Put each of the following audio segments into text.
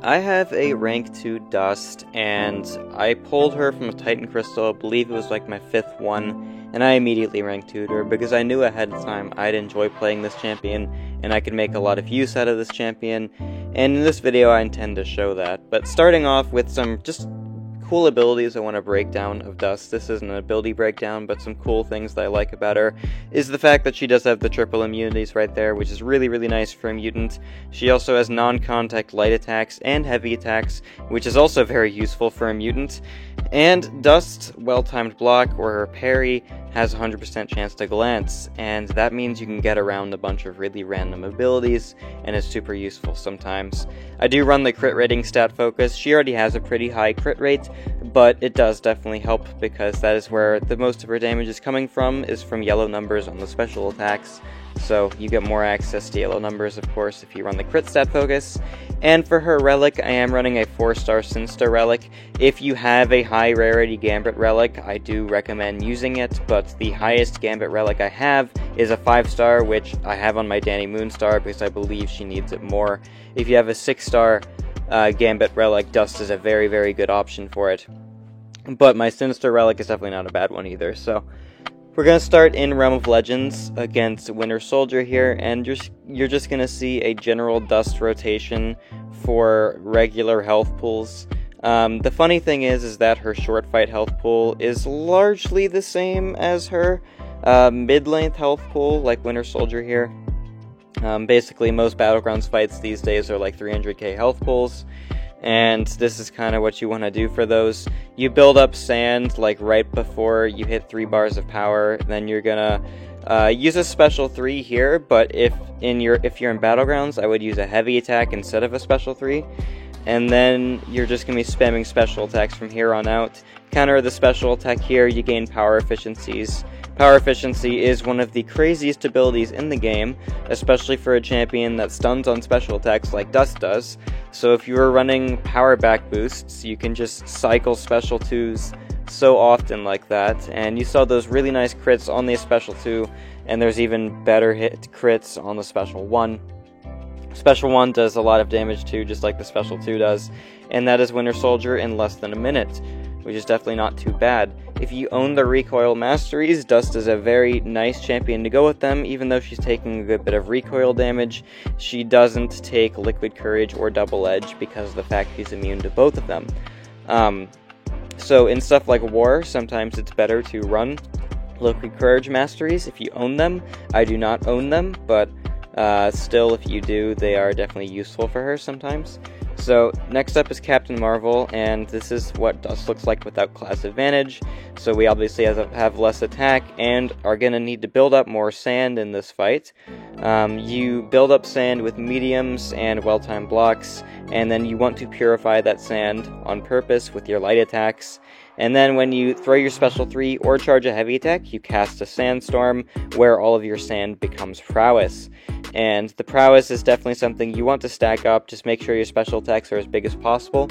I have a rank 2 Dust, and I pulled her from a Titan Crystal. I believe it was like my 5th one, and I immediately rank 2'd her because I knew ahead of time I'd enjoy playing this champion, and I could make a lot of use out of this champion, and in this video I intend to show that. But starting off with some just cool abilities I want to break down of Dust. This isn't an ability breakdown, but some cool things that I like about her is the fact that she does have the triple immunities right there, which is really, really nice for a mutant. She also has non-contact light attacks and heavy attacks, which is also very useful for a mutant. And Dust's well-timed block, or her parry, has 100% chance to glance, and that means you can get around a bunch of really random abilities, and it's super useful sometimes. I do run the crit rating stat focus. She already has a pretty high crit rate, but it does definitely help because that is where the most of her damage is coming from, is from yellow numbers on the special attacks. So you get more access to yellow numbers, of course, if you run the crit stat focus. And for her relic, I am running a 4-star Sinster relic. If you have a high rarity Gambit relic, I do recommend using it, but the highest Gambit relic I have is a 5-star, which I have on my Dani Moonstar because I believe she needs it more. If you have a 6-star Gambit relic, Dust is a very, very good option for it. But my Sinister relic is definitely not a bad one either, so we're going to start in Realm of Legends against Winter Soldier here, and you're just going to see a general Dust rotation for regular health pools. The funny thing is that her short fight health pool is largely the same as her mid-length health pool, like Winter Soldier here. Basically, most Battlegrounds fights these days are like 300k health pools, and this is kind of what you want to do for those. You build up sand like right before you hit 3 bars of power, then you're gonna use a special 3 here, but if you're in Battlegrounds, I would use a heavy attack instead of a special 3, and then you're just gonna be spamming special attacks from here on out. Counter the special attack here, you gain power efficiencies. Power efficiency is one of the craziest abilities in the game, especially for a champion that stuns on special attacks like Dust does. So if you are running power back boosts, you can just cycle special 2s so often like that, and you saw those really nice crits on the special 2, and there's even better hit crits on the special 1. Special 1 does a lot of damage too, just like the special 2 does, and that is Winter Soldier in less than a minute, which is definitely not too bad. If you own the recoil masteries, Dust is a very nice champion to go with them. Even though she's taking a good bit of recoil damage, she doesn't take Liquid Courage or Double Edge because of the fact she's immune to both of them. So in stuff like War, sometimes it's better to run Liquid Courage masteries if you own them. I do not own them, but still, if you do, they are definitely useful for her sometimes. So next up is Captain Marvel, and this is what Dust looks like without class advantage. So we obviously have less attack and are going to need to build up more sand in this fight. You build up sand with mediums and well-timed blocks, and then you want to purify that sand on purpose with your light attacks. And then when you throw your special 3 or charge a heavy attack, you cast a sandstorm where all of your sand becomes prowess. And the prowess is definitely something you want to stack up. Just make sure your special attacks are as big as possible.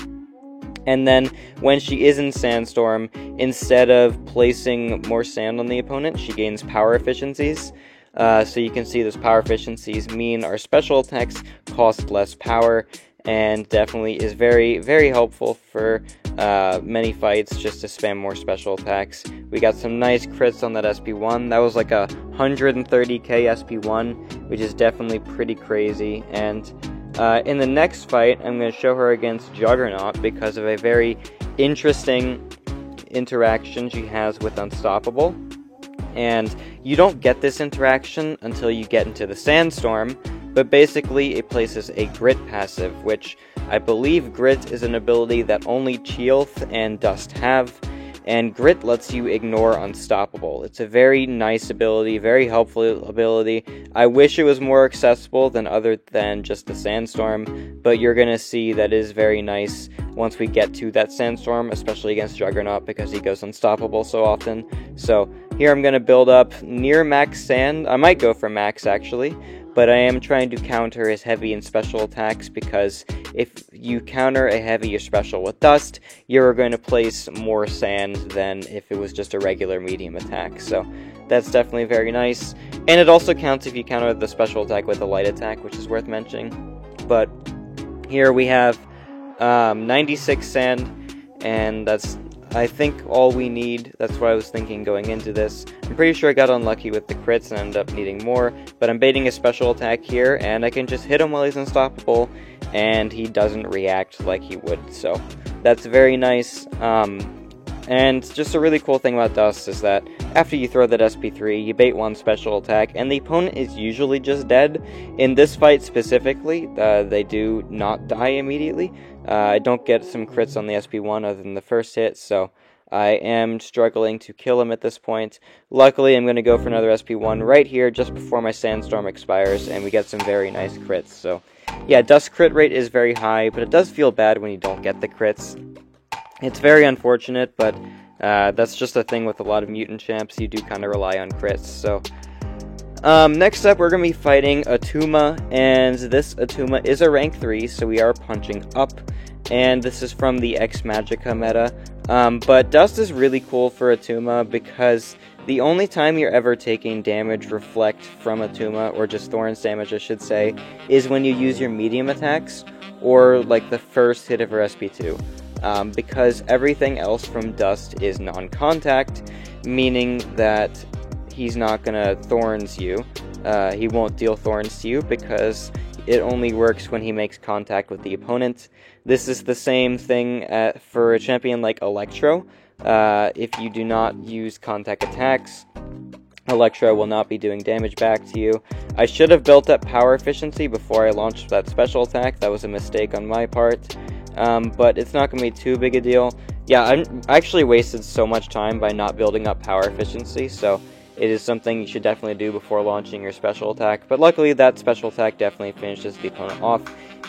And then when she is in Sandstorm, instead of placing more sand on the opponent, she gains power efficiencies. So you can see those power efficiencies mean our special attacks cost less power, and definitely is very, very helpful for many fights just to spam more special attacks. We got some nice crits on that SP1. That was like a 130k SP1, which is definitely pretty crazy. And in the next fight, I'm going to show her against Juggernaut because of a very interesting interaction she has with Unstoppable. And you don't get this interaction until you get into the Sandstorm, but basically it places a Grit passive, which I believe Grit is an ability that only Cheoth and Dust have, and Grit lets you ignore Unstoppable. It's a very nice ability, very helpful ability. I wish it was more accessible other than just the Sandstorm, but you're going to see that is very nice once we get to that Sandstorm, especially against Juggernaut because he goes Unstoppable so often. So here I'm going to build up near max sand. I might go for max actually, but I am trying to counter his heavy and special attacks because if you counter a heavy or special with Dust, you're going to place more sand than if it was just a regular medium attack. So that's definitely very nice. And it also counts if you counter the special attack with a light attack, which is worth mentioning. But here we have 96 sand, and that's, I think, all we need. That's what I was thinking going into this. I'm pretty sure I got unlucky with the crits and ended up needing more, but I'm baiting a special attack here, and I can just hit him while he's unstoppable, and he doesn't react like he would, so that's very nice. And just a really cool thing about Dust is that after you throw that SP3, you bait one special attack, and the opponent is usually just dead. In this fight specifically, they do not die immediately. I don't get some crits on the SP1 other than the first hit, so I am struggling to kill him at this point. Luckily, I'm going to go for another SP1 right here just before my Sandstorm expires, and we get some very nice crits. So yeah, Dust crit rate is very high, but it does feel bad when you don't get the crits. It's very unfortunate, but that's just a thing with a lot of mutant champs. You do kind of rely on crits. So next up, we're going to be fighting Attuma, and this Attuma is a rank 3, so we are punching up, and this is from the X-Magicka meta. But Dust is really cool for Attuma because the only time you're ever taking damage reflect from Attuma, or just Thorns damage I should say, is when you use your medium attacks, or like the first hit of her SP2. Because everything else from Dust is non-contact, meaning that he's not gonna Thorns you. He won't deal Thorns to you because it only works when he makes contact with the opponent. This is the same thing for a champion like Electro. If you do not use contact attacks, Electro will not be doing damage back to you. I should have built up power efficiency before I launched that special attack. That was a mistake on my part. But it's not going to be too big a deal. Yeah, I actually wasted so much time by not building up power efficiency, so it is something you should definitely do before launching your special attack. But luckily, that special attack definitely finishes the opponent off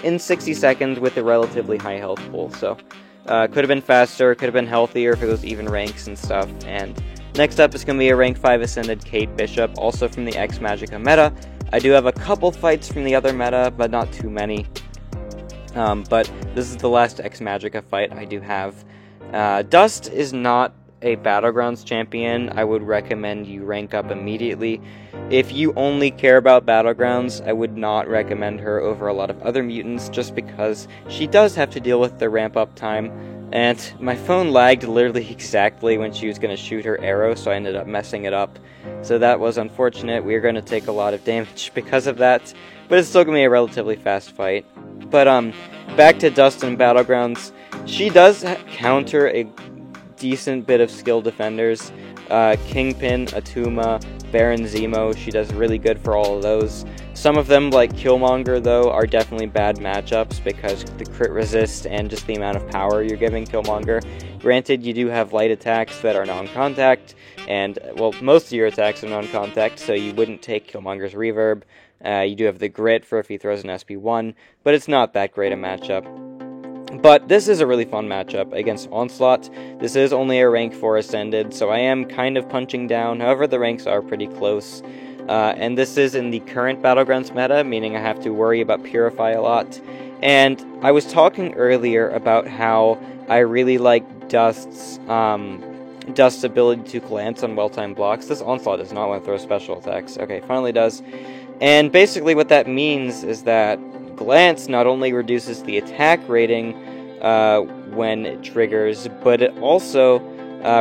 in 60 seconds with a relatively high health pool. So, could have been faster, could have been healthier if it was even ranks and stuff. And next up is going to be a rank 5 Ascended Kate Bishop, also from the X-Magicka meta. I do have a couple fights from the other meta, but not too many. But this is the last X-Magicka fight I do have. Dust is not a Battlegrounds champion. I would recommend you rank up immediately. If you only care about Battlegrounds, I would not recommend her over a lot of other mutants, just because she does have to deal with the ramp-up time. And my phone lagged literally exactly when she was going to shoot her arrow, so I ended up messing it up. So that was unfortunate. We are going to take a lot of damage because of that, but it's still going to be a relatively fast fight. But back to Dust and Battlegrounds. She does counter a decent bit of skilled defenders. Kingpin, Attuma, Baron Zemo, she does really good for all of those. Some of them, like Killmonger, though, are definitely bad matchups because the crit resist and just the amount of power you're giving Killmonger. Granted, you do have light attacks that are non-contact, and, well, most of your attacks are non-contact, so you wouldn't take Killmonger's reverb. You do have the grit for if he throws an SP1, but it's not that great a matchup. But this is a really fun matchup against Onslaught. This is only a rank 4 Ascended, so I am kind of punching down. However, the ranks are pretty close. And this is in the current Battlegrounds meta, meaning I have to worry about Purify a lot. And I was talking earlier about how I really like Dust's ability to glance on well-timed blocks. This Onslaught does not want to throw special attacks. Okay, finally does. And basically what that means is that Glance not only reduces the attack rating when it triggers, but it also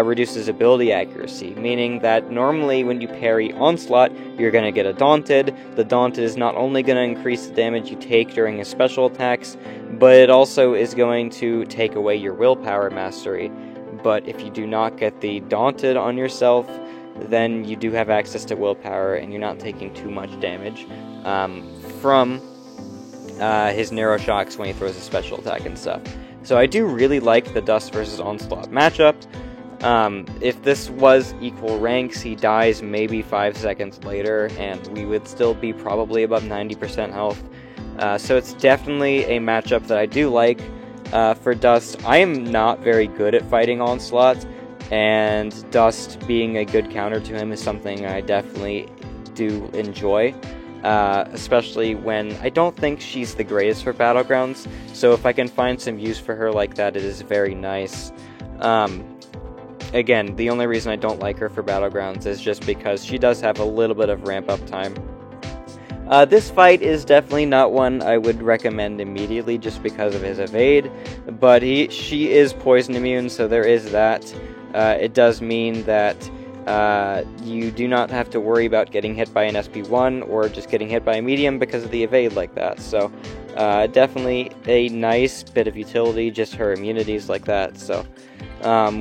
reduces ability accuracy, meaning that normally when you parry Onslaught, you're going to get a Daunted. The Daunted is not only going to increase the damage you take during his special attacks, but it also is going to take away your willpower mastery. But if you do not get the Daunted on yourself, then you do have access to willpower, and you're not taking too much damage from his Neuro Shocks when he throws a special attack and stuff. So I do really like the Dust versus Onslaught matchup. If this was equal ranks, he dies maybe 5 seconds later, and we would still be probably above 90% health. So it's definitely a matchup that I do like. For Dust, I am not very good at fighting Onslaught, and Dust being a good counter to him is something I definitely do enjoy. Especially when I don't think she's the greatest for Battlegrounds, so if I can find some use for her like that, it is very nice. Again, the only reason I don't like her for Battlegrounds is just because she does have a little bit of ramp-up time. This fight is definitely not one I would recommend immediately just because of his evade, but she is poison immune, so there is that. It does mean that you do not have to worry about getting hit by an SP1 or just getting hit by a medium because of the evade like that. So definitely a nice bit of utility, just her immunities like that. So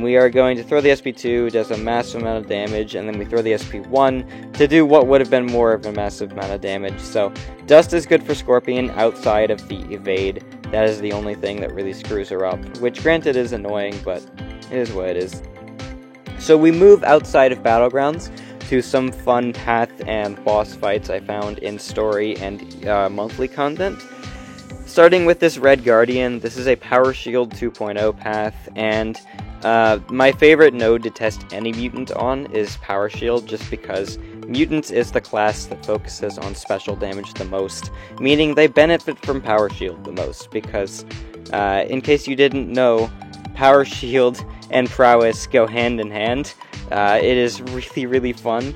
we are going to throw the SP2, it does a massive amount of damage, and then we throw the SP1 to do what would have been more of a massive amount of damage. So Dust is good for Scorpion outside of the evade. That is the only thing that really screws her up, which granted is annoying, but it is what it is. So we move outside of Battlegrounds to some fun path and boss fights I found in story and monthly content. Starting with this Red Guardian, this is a Power Shield 2.0 path, and my favorite node to test any mutant on is Power Shield, just because Mutants is the class that focuses on special damage the most, meaning they benefit from Power Shield the most, because in case you didn't know, Power Shield and Prowess go hand in hand. It is really, really fun.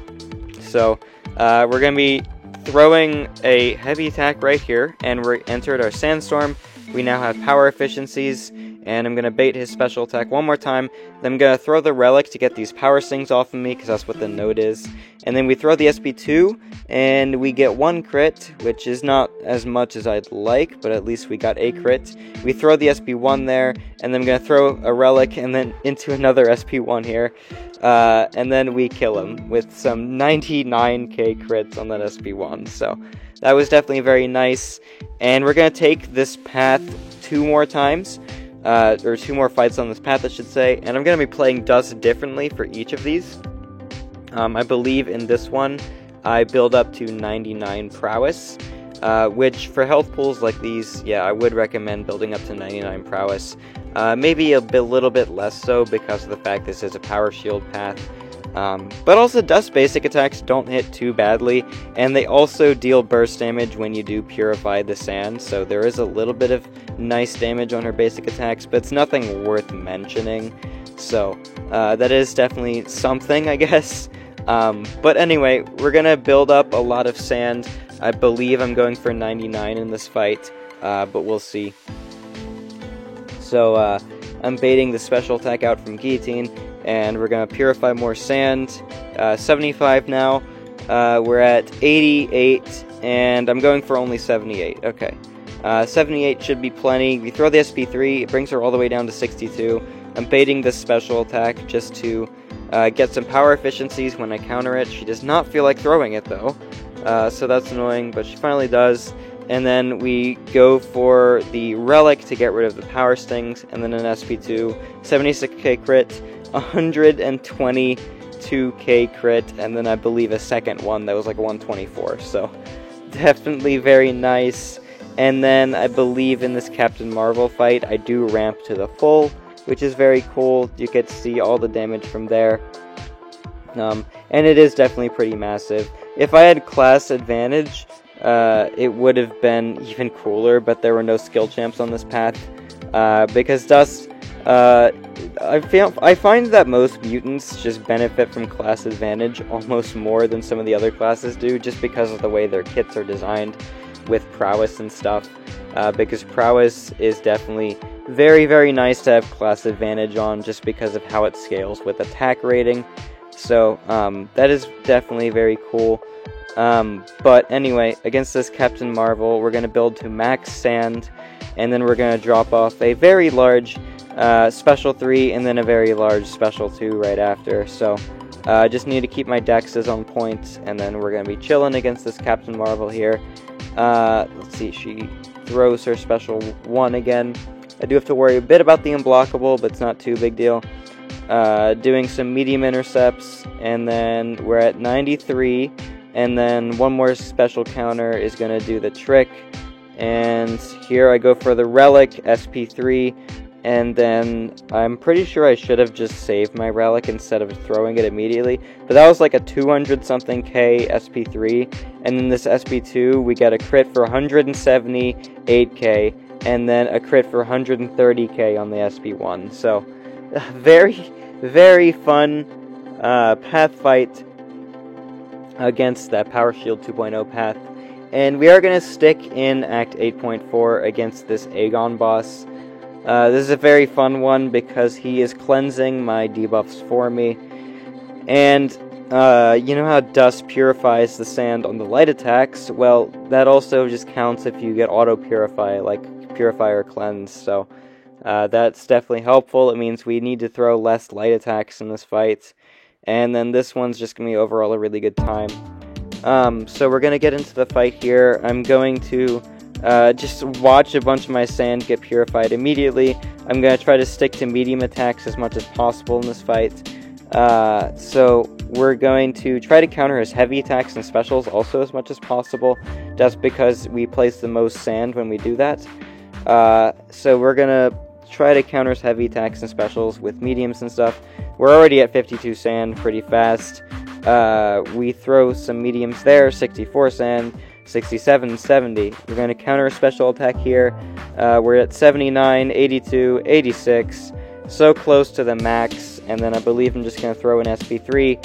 So we're going to be throwing a heavy attack right here, and we're entered our Sandstorm. We now have power efficiencies, and I'm going to bait his special attack one more time. Then I'm going to throw the Relic to get these power stings off of me, because that's what the node is. And then we throw the SP2, and we get one crit, which is not as much as I'd like, but at least we got a crit. We throw the SP1 there, and then I'm going to throw a Relic, and then into another SP1 here. And then we kill him with some 99k crits on that SP1, so that was definitely very nice. And we're going to take this path 2 more times, or 2 more fights on this path, I should say, and I'm going to be playing Dust differently for each of these. I believe in this one, I build up to 99 Prowess, which for health pools like these, yeah, I would recommend building up to 99 Prowess. Maybe a little bit less so because of the fact this is a Power Shield path. But also Dust basic attacks don't hit too badly, and they also deal burst damage when you do Purify the Sand, so there is a little bit of nice damage on her basic attacks, but it's nothing worth mentioning. So that is definitely something, I guess. But anyway, we're gonna build up a lot of sand. I believe I'm going for 99 in this fight, but we'll see. So I'm baiting the special attack out from Guillotine, and we're gonna purify more sand. 75 now. We're at 88, and I'm going for only 78. Okay. 78 should be plenty. We throw the SP3, it brings her all the way down to 62. I'm baiting this special attack just to get some power efficiencies when I counter it. She does not feel like throwing it though, so that's annoying, but she finally does. And then we go for the Relic to get rid of the power stings, and then an SP2, 76k crit, 122k crit, and then I believe a second one that was like 124, so definitely very nice. And then I believe in this Captain Marvel fight, I do ramp to the full, which is very cool. You get to see all the damage from there. And it is definitely pretty massive. If I had class advantage, it would have been even cooler, but there were no skill champs on this path. Because Dust, I find that most mutants just benefit from class advantage almost more than some of the other classes do, just because of the way their kits are designed with Prowess and stuff. Because Prowess is definitely very, very nice to have class advantage on, just because of how it scales with attack rating. So, that is definitely very cool. But anyway, against this Captain Marvel, we're going to build to max sand, and then we're going to drop off a very large special 3, and then a very large special 2 right after. So, I just need to keep my dexes on point, and then we're going to be chilling against this Captain Marvel here. Let's see, she throws her special 1 again. I do have to worry a bit about the unblockable, but it's not too big deal. Doing some medium intercepts, and then we're at 93, and then one more special counter is going to do the trick. And here I go for the Relic, SP3, and then I'm pretty sure I should have just saved my Relic instead of throwing it immediately, but that was like a 200 something K SP3, and then this SP2 we get a crit for 178k, and then a crit for 130k on the SP1, so very, very fun path fight against that Power Shield 2.0 path. And we are going to stick in Act 8.4 against this Aegon boss. This is a very fun one because he is cleansing my debuffs for me. And you know how Dust purifies the sand on the light attacks? Well, that also just counts if you get auto-purify, like Purify or Cleanse, so that's definitely helpful. It means we need to throw less light attacks in this fight. And then this one's just going to be overall a really good time. So we're going to get into the fight here. I'm going to just watch a bunch of my sand get purified immediately. I'm going to try to stick to medium attacks as much as possible in this fight. So we're going to try to counter his heavy attacks and specials also as much as possible, just because we place the most sand when we do that. So we're going to try to counter his heavy attacks and specials with mediums and stuff. We're already at 52 sand pretty fast. We throw some mediums there, 64 sand, 67, 70. We're going to counter a special attack here. We're at 79, 82, 86, so close to the max, and then I believe I'm just going to throw an SP3.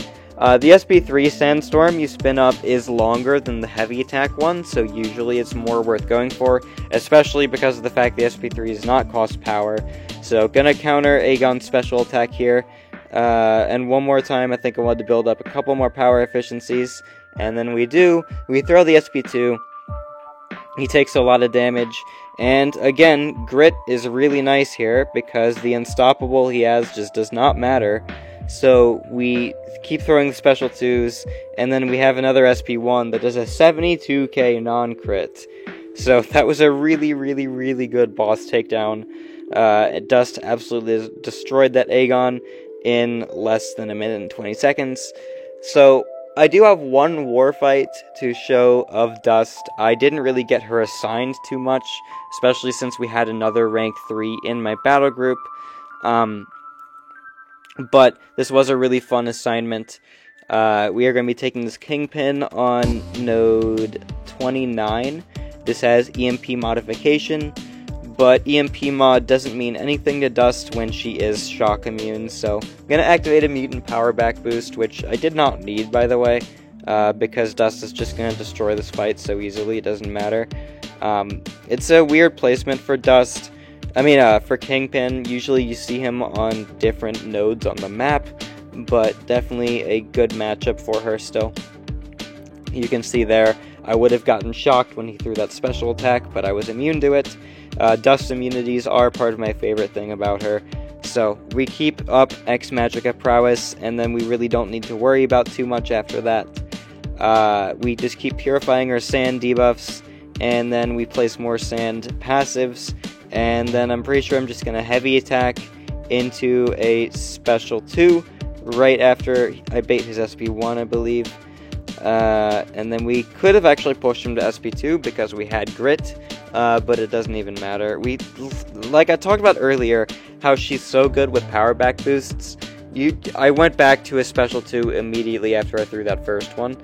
The SP3 Sandstorm you spin up is longer than the heavy attack one, so usually it's more worth going for, especially because of the fact the SP3 does not cost power. So gonna counter Aegon's special attack here. And one more time, I think I want to build up a couple more power efficiencies, and then we throw the SP2, he takes a lot of damage, and again, Grit is really nice here, because the Unstoppable he has just does not matter, so we keep throwing the special 2s, and then we have another SP1 that does a 72k non-crit, so that was a really, really, really good boss takedown. Dust absolutely destroyed that Aegon in less than a minute and 20 seconds. So I do have one war fight to show of Dust. I didn't really get her assigned too much, especially since we had another rank 3 in my battle group. But this was a really fun assignment. We are going to be taking this Kingpin on node 29. This has EMP modification, but EMP mod doesn't mean anything to Dust when she is shock immune, so I'm going to activate a mutant power back boost, which I did not need, by the way, because Dust is just going to destroy this fight so easily, it doesn't matter. It's a weird placement for Dust. For Kingpin, usually you see him on different nodes on the map, but definitely a good matchup for her still. You can see there, I would have gotten shocked when he threw that special attack, but I was immune to it. Dust immunities are part of my favorite thing about her. So we keep up X Magicka prowess, and then we really don't need to worry about too much after that. We just keep purifying our sand debuffs, and then we place more sand passives, and then I'm pretty sure I'm just going to heavy attack into a special 2 right after I bait his SP1, I believe. And then we could have actually pushed him to SP2 because we had Grit, but it doesn't even matter. Like I talked about earlier, how she's so good with power back boosts. I went back to a special 2 immediately after I threw that first one.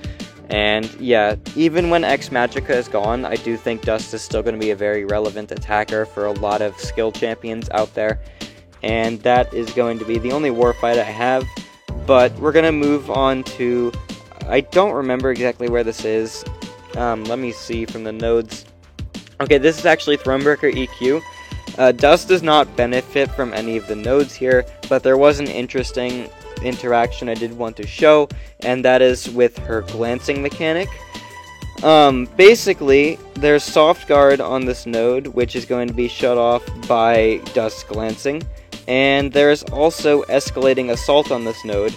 And yeah, even when X Magicka is gone, I do think Dust is still going to be a very relevant attacker for a lot of skill champions out there. And that is going to be the only war fight I have. But we're going to move on to... I don't remember exactly where this is. Let me see from the nodes. Okay, this is actually Thronebreaker EQ. Dust does not benefit from any of the nodes here, but there was an interesting interaction I did want to show, and that is with her glancing mechanic. Basically, there's Soft Guard on this node, which is going to be shut off by Dust glancing, and there's also Escalating Assault on this node,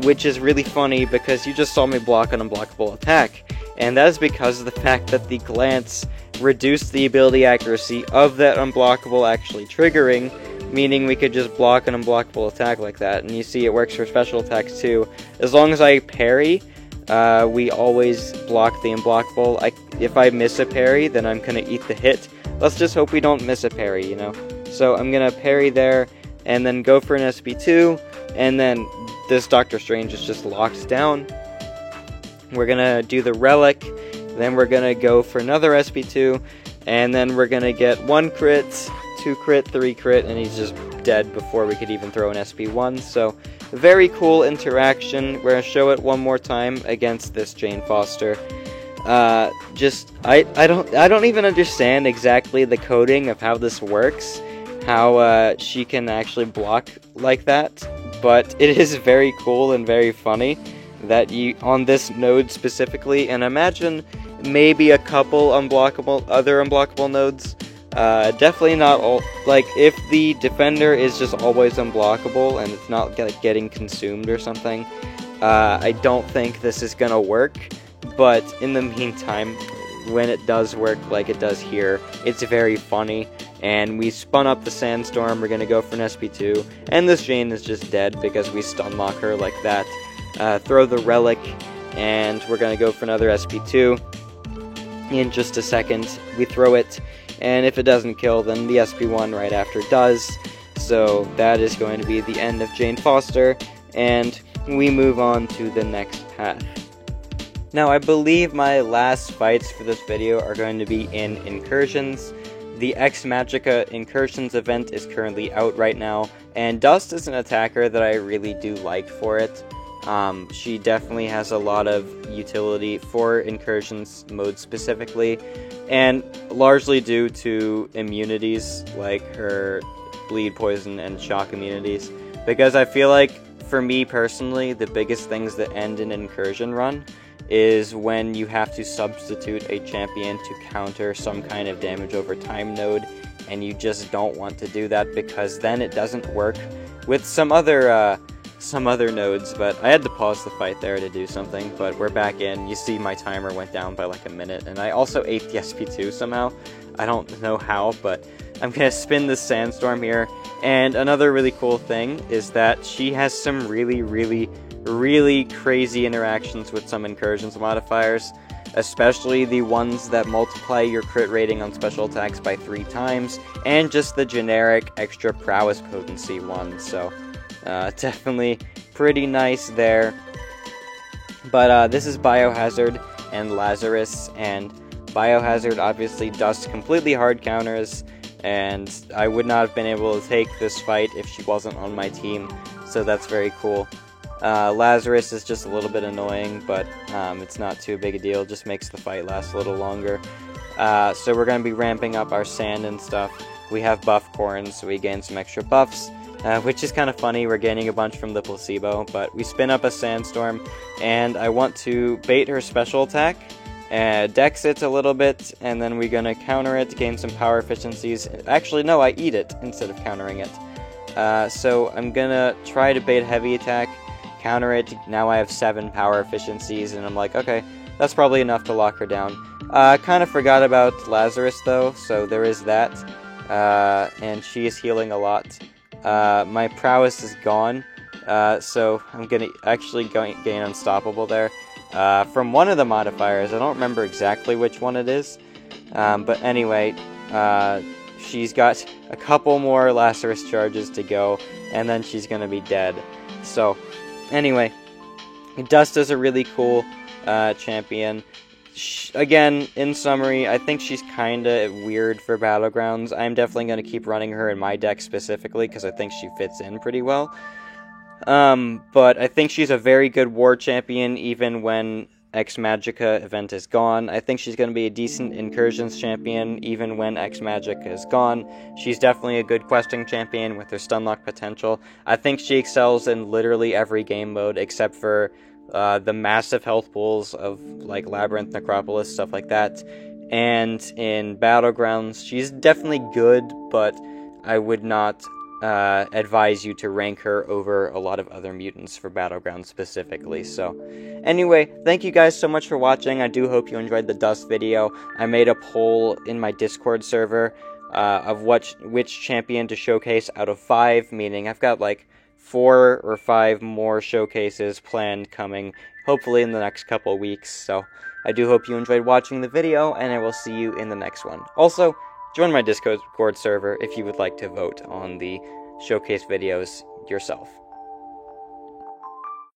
which is really funny because you just saw me block an unblockable attack, and that is because of the fact that the glance reduced the ability accuracy of that unblockable actually triggering, meaning we could just block an unblockable attack like that, and you see it works for special attacks too. As long as I parry, we always block the unblockable. If I miss a parry, then I'm gonna eat the hit. Let's just hope we don't miss a parry, you know? So I'm gonna parry there, and then go for an SP2, and then this Doctor Strange is just locked down. We're gonna do the Relic, then we're gonna go for another SP2, and then we're gonna get 1 crit, 2 crit, 3 crit, and he's just dead before we could even throw an SP1, so very cool interaction. We're gonna show it one more time against this Jane Foster. I don't even understand exactly the coding of how this works, how she can actually block like that, but it is very cool and very funny that you, on this node specifically, and imagine maybe a couple other unblockable nodes. Definitely not all. Like, if the defender is just always unblockable and it's not getting consumed or something, I don't think this is gonna work. But in the meantime, when it does work like it does here, it's very funny. And we spun up the Sandstorm, we're gonna go for an SP2, and this Jane is just dead because we stun lock her like that. Throw the Relic, and we're gonna go for another SP2. In just a second, we throw it, and if it doesn't kill, then the SP1 right after does. So that is going to be the end of Jane Foster, and we move on to the next path. Now, I believe my last fights for this video are going to be in Incursions. The Ex Magica Incursions event is currently out right now, and Dust is an attacker that I really do like for it. She definitely has a lot of utility for Incursions mode specifically, and largely due to immunities like her Bleed, Poison, and Shock immunities, because I feel like, for me personally, the biggest things that end an Incursion run is when you have to substitute a champion to counter some kind of damage over time node, and you just don't want to do that because then it doesn't work with some other nodes. But I had to pause the fight there to do something, but we're back in. You see my timer went down by like a minute, and I also ate the SP2 somehow. I don't know how, but I'm gonna spin this Sandstorm here. And another really cool thing is that she has some really crazy interactions with some Incursions modifiers, especially the ones that multiply your crit rating on special attacks by 3 times, and just the generic extra prowess potency one. So definitely pretty nice there. But this is Biohazard and Lazarus, and Biohazard obviously does completely hard counters, and I would not have been able to take this fight if she wasn't on my team, so that's very cool. Lazarus is just a little bit annoying, but it's not too big a deal, just makes the fight last a little longer. So we're going to be ramping up our sand and stuff. We have buff corns, so we gain some extra buffs, which is kind of funny. We're gaining a bunch from the placebo, but we spin up a Sandstorm, and I want to bait her special attack, dex it a little bit, and then we're going to counter it, gain some power efficiencies. Actually, no, I eat it instead of countering it. So I'm going to try to bait heavy attack, counter it. Now I have 7 power efficiencies, and I'm like, okay, that's probably enough to lock her down. Kind of forgot about Lazarus, though, so there is that. And she is healing a lot. My prowess is gone, so I'm gonna actually gain Unstoppable there. From one of the modifiers, I don't remember exactly which one it is, but anyway, she's got a couple more Lazarus charges to go, and then she's gonna be dead. So, anyway, Dust is a really cool champion. Again, in summary, I think she's kinda weird for Battlegrounds. I'm definitely going to keep running her in my deck specifically, because I think she fits in pretty well. But I think she's a very good war champion, even when Ex Magica event is gone. I think she's going to be a decent Incursions champion, even when Ex Magica is gone. She's definitely a good questing champion with her stunlock potential. I think she excels in literally every game mode, except for the massive health pools of like Labyrinth, Necropolis, stuff like that. And in Battlegrounds, she's definitely good, but I would not advise you to rank her over a lot of other mutants for Battlegrounds specifically. So anyway, thank you guys so much for watching. I do hope you enjoyed the Dust video. I made a poll in my Discord server of which champion to showcase out of 5, meaning I've got like 4 or 5 more showcases planned coming, hopefully in the next couple of weeks. So I do hope you enjoyed watching the video, and I will see you in the next one. Also, join my Discord server if you would like to vote on the showcase videos yourself.